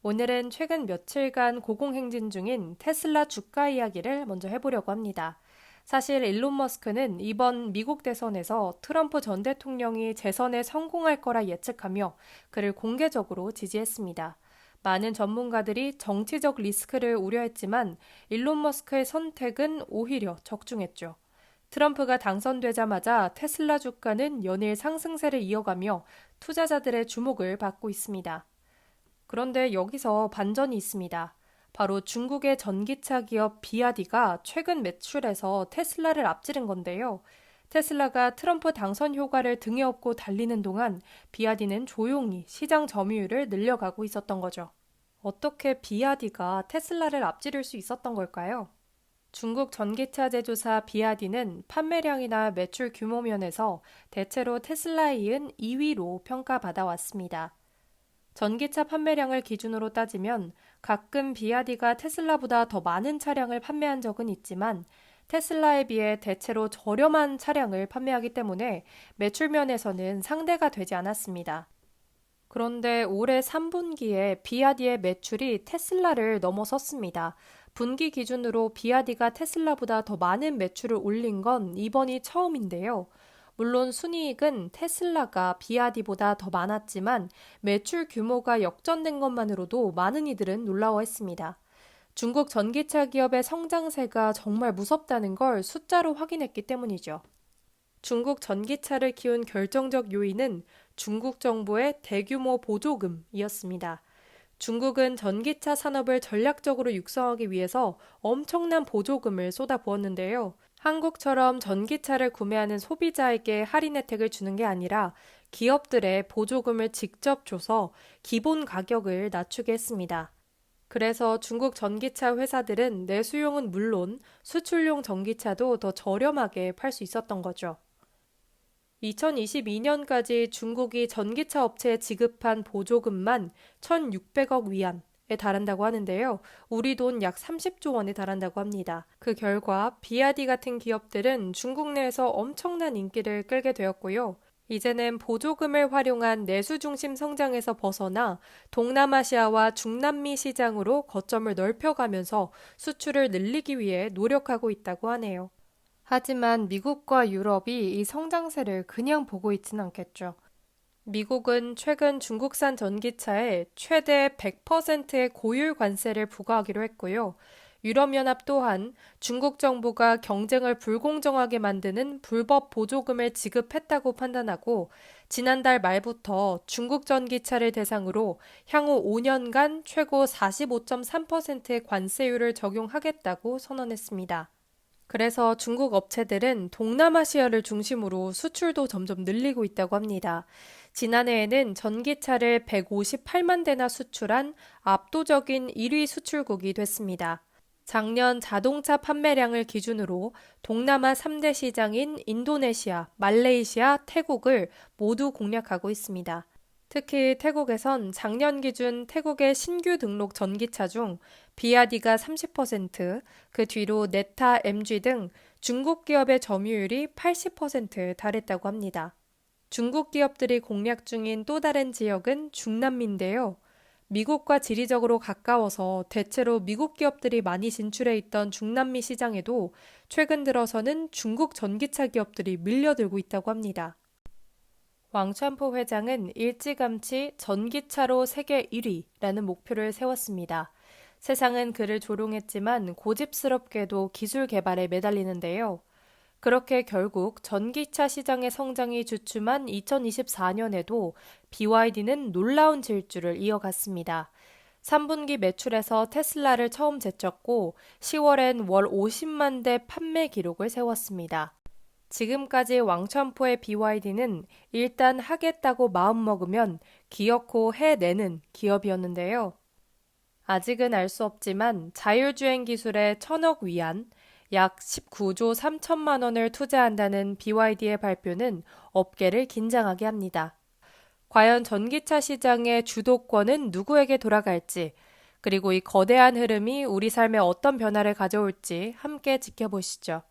오늘은 최근 며칠간 고공행진 중인 테슬라 주가 이야기를 먼저 해보려고 합니다. 사실 일론 머스크는 이번 미국 대선에서 트럼프 전 대통령이 재선에 성공할 거라 예측하며 그를 공개적으로 지지했습니다. 많은 전문가들이 정치적 리스크를 우려했지만 일론 머스크의 선택은 오히려 적중했죠. 트럼프가 당선되자마자 테슬라 주가는 연일 상승세를 이어가며 투자자들의 주목을 받고 있습니다. 그런데 여기서 반전이 있습니다. 바로 중국의 전기차 기업 비아디가 최근 매출에서 테슬라를 앞지른 건데요. 테슬라가 트럼프 당선 효과를 등에 업고 달리는 동안 비아디는 조용히 시장 점유율을 늘려가고 있었던 거죠. 어떻게 비아디가 테슬라를 앞지를 수 있었던 걸까요? 중국 전기차 제조사 비아디는 판매량이나 매출 규모 면에서 대체로 테슬라에 이은 2위로 평가받아 왔습니다. 전기차 판매량을 기준으로 따지면 가끔 비아디가 테슬라보다 더 많은 차량을 판매한 적은 있지만 테슬라에 비해 대체로 저렴한 차량을 판매하기 때문에 매출 면에서는 상대가 되지 않았습니다. 그런데 올해 3분기에 비아디의 매출이 테슬라를 넘어섰습니다. 분기 기준으로 비아디가 테슬라보다 더 많은 매출을 올린 건 이번이 처음인데요. 물론 순이익은 테슬라가 비아디보다 더 많았지만 매출 규모가 역전된 것만으로도 많은 이들은 놀라워했습니다. 중국 전기차 기업의 성장세가 정말 무섭다는 걸 숫자로 확인했기 때문이죠. 중국 전기차를 키운 결정적 요인은 중국 정부의 대규모 보조금이었습니다. 중국은 전기차 산업을 전략적으로 육성하기 위해서 엄청난 보조금을 쏟아부었는데요. 한국처럼 전기차를 구매하는 소비자에게 할인 혜택을 주는 게 아니라 기업들의 보조금을 직접 줘서 기본 가격을 낮추게 했습니다. 그래서 중국 전기차 회사들은 내수용은 물론 수출용 전기차도 더 저렴하게 팔 수 있었던 거죠. 2022년까지 중국이 전기차 업체에 지급한 보조금만 1,600억 위안에 달한다고 하는데요. 우리 돈 약 30조 원에 달한다고 합니다. 그 결과 비아디 같은 기업들은 중국 내에서 엄청난 인기를 끌게 되었고요. 이제는 보조금을 활용한 내수 중심 성장에서 벗어나 동남아시아와 중남미 시장으로 거점을 넓혀가면서 수출을 늘리기 위해 노력하고 있다고 하네요. 하지만 미국과 유럽이 이 성장세를 그냥 보고 있지는 않겠죠. 미국은 최근 중국산 전기차에 최대 100%의 고율 관세를 부과하기로 했고요. 유럽연합 또한 중국 정부가 경쟁을 불공정하게 만드는 불법 보조금을 지급했다고 판단하고 지난달 말부터 중국 전기차를 대상으로 향후 5년간 최고 45.3%의 관세율을 적용하겠다고 선언했습니다. 그래서 중국 업체들은 동남아시아를 중심으로 수출도 점점 늘리고 있다고 합니다. 지난해에는 전기차를 158만 대나 수출한 압도적인 1위 수출국이 됐습니다. 작년 자동차 판매량을 기준으로 동남아 3대 시장인 인도네시아, 말레이시아, 태국을 모두 공략하고 있습니다. 특히 태국에선 작년 기준 태국의 신규 등록 전기차 중 비아디가 30%, 그 뒤로 네타, MG 등 중국 기업의 점유율이 80%에 달했다고 합니다. 중국 기업들이 공략 중인 또 다른 지역은 중남미인데요. 미국과 지리적으로 가까워서 대체로 미국 기업들이 많이 진출해 있던 중남미 시장에도 최근 들어서는 중국 전기차 기업들이 밀려들고 있다고 합니다. 왕천포 회장은 일찌감치 전기차로 세계 1위라는 목표를 세웠습니다. 세상은 그를 조롱했지만 고집스럽게도 기술 개발에 매달리는데요. 그렇게 결국 전기차 시장의 성장이 주춤한 2024년에도 BYD는 놀라운 질주를 이어갔습니다. 3분기 매출에서 테슬라를 처음 제쳤고 10월엔 월 50만 대 판매 기록을 세웠습니다. 지금까지 왕천포의 BYD는 일단 하겠다고 마음먹으면 기어코 해내는 기업이었는데요. 아직은 알 수 없지만 자율주행 기술에 1,000억 위안, 약 19조 3천만 원을 투자한다는 BYD의 발표는 업계를 긴장하게 합니다. 과연 전기차 시장의 주도권은 누구에게 돌아갈지, 그리고 이 거대한 흐름이 우리 삶에 어떤 변화를 가져올지 함께 지켜보시죠.